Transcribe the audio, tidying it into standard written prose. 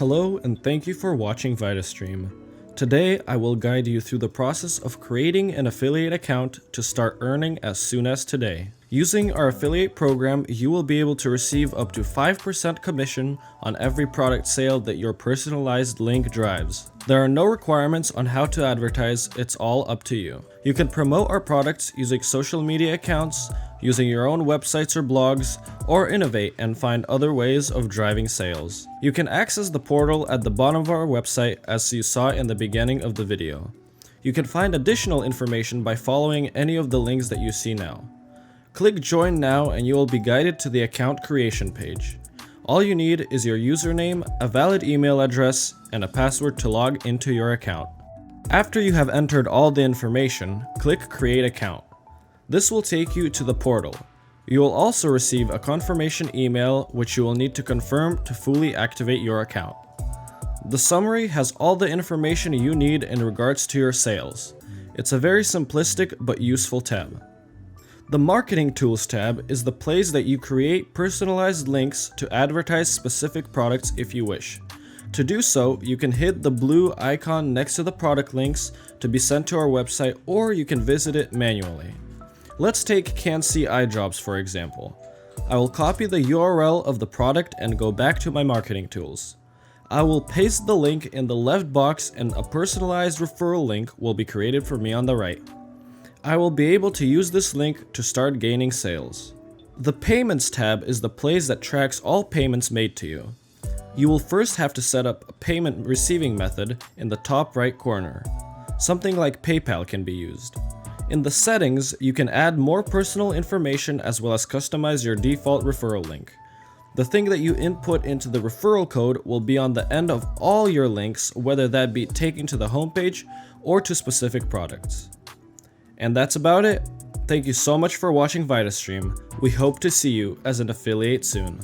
Hello and thank you for watching Vita-Stream. Today I will guide you through the process of creating an affiliate account to start earning as soon as today. Using our affiliate program, you will be able to receive up to 5% commission on every product sale that your personalized link drives. There are no requirements on how to advertise, it's all up to you. You can promote our products using social media accounts, using your own websites or blogs, or innovate and find other ways of driving sales. You can access the portal at the bottom of our website as you saw in the beginning of the video. You can find additional information by following any of the links that you see now. Click join now and you will be guided to the account creation page. All you need is your username, a valid email address, and a password to log into your account. After you have entered all the information, click create account. This will take you to the portal. You will also receive a confirmation email which you will need to confirm to fully activate your account. The summary has all the information you need in regards to your sales. It's a very simplistic but useful tab. The Marketing Tools tab is the place that you create personalized links to advertise specific products if you wish. To do so, you can hit the blue icon next to the product links to be sent to our website, or you can visit it manually. Let's take Can't See Eye Drops for example. I will copy the URL of the product and go back to my marketing tools. I will paste the link in the left box and a personalized referral link will be created for me on the right. I will be able to use this link to start gaining sales. The Payments tab is the place that tracks all payments made to you. You will first have to set up a payment receiving method in the top right corner. Something like PayPal can be used. In the settings, you can add more personal information as well as customize your default referral link. The thing that you input into the referral code will be on the end of all your links, whether that be taken to the homepage or to specific products. And that's about it. Thank you so much for watching Vita-Stream. We hope to see you as an affiliate soon.